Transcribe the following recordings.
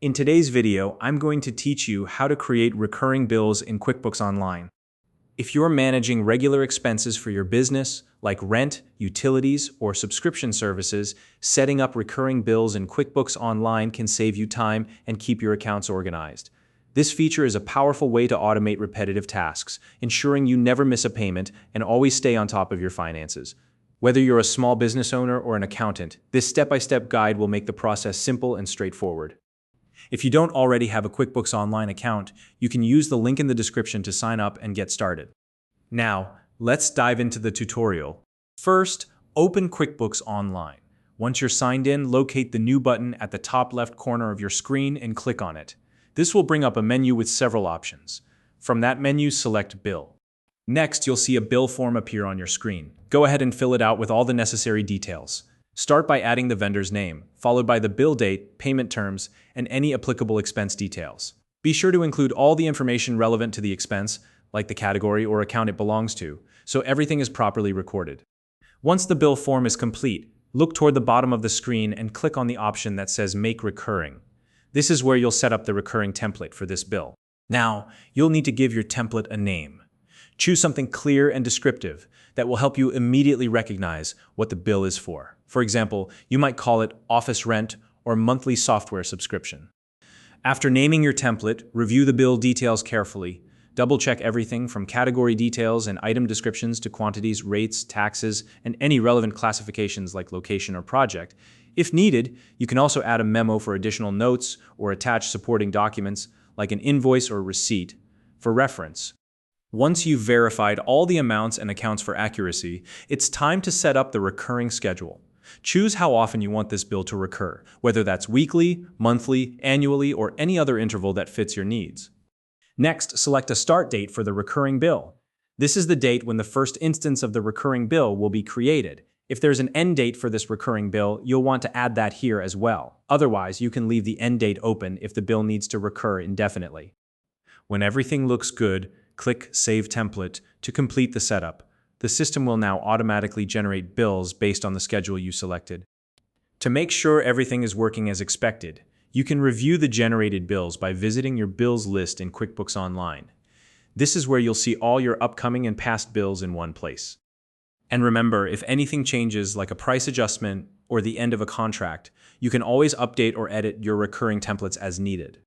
In today's video, I'm going to teach you how to create recurring bills in QuickBooks Online. If you're managing regular expenses for your business, like rent, utilities, or subscription services, setting up recurring bills in QuickBooks Online can save you time and keep your accounts organized. This feature is a powerful way to automate repetitive tasks, ensuring you never miss a payment and always stay on top of your finances. Whether you're a small business owner or an accountant, this step-by-step guide will make the process simple and straightforward. If you don't already have a QuickBooks Online account, you can use the link in the description to sign up and get started. Now, let's dive into the tutorial. First, open QuickBooks Online. Once you're signed in, locate the New button at the top left corner of your screen and click on it. This will bring up a menu with several options. From that menu, select Bill. Next, you'll see a bill form appear on your screen. Go ahead and fill it out with all the necessary details. Start by adding the vendor's name, followed by the bill date, payment terms, and any applicable expense details. Be sure to include all the information relevant to the expense, like the category or account it belongs to, so everything is properly recorded. Once the bill form is complete, look toward the bottom of the screen and click on the option that says Make Recurring. This is where you'll set up the recurring template for this bill. Now, you'll need to give your template a name. Choose something clear and descriptive that will help you immediately recognize what the bill is for. For example, you might call it office rent or monthly software subscription. After naming your template, review the bill details carefully. Double-check everything from category details and item descriptions to quantities, rates, taxes, and any relevant classifications like location or project. If needed, you can also add a memo for additional notes or attach supporting documents like an invoice or receipt for reference. Once you've verified all the amounts and accounts for accuracy, it's time to set up the recurring schedule. Choose how often you want this bill to recur, whether that's weekly, monthly, annually, or any other interval that fits your needs. Next, select a start date for the recurring bill. This is the date when the first instance of the recurring bill will be created. If there's an end date for this recurring bill, you'll want to add that here as well. Otherwise, you can leave the end date open if the bill needs to recur indefinitely. When everything looks good, click Save Template to complete the setup. The system will now automatically generate bills based on the schedule you selected. To make sure everything is working as expected, you can review the generated bills by visiting your bills list in QuickBooks Online. This is where you'll see all your upcoming and past bills in one place. And remember, if anything changes, like a price adjustment or the end of a contract, you can always update or edit your recurring templates as needed.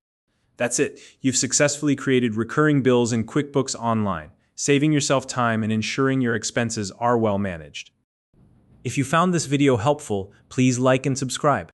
That's it. You've successfully created recurring bills in QuickBooks Online, saving yourself time and ensuring your expenses are well managed. If you found this video helpful, please like and subscribe.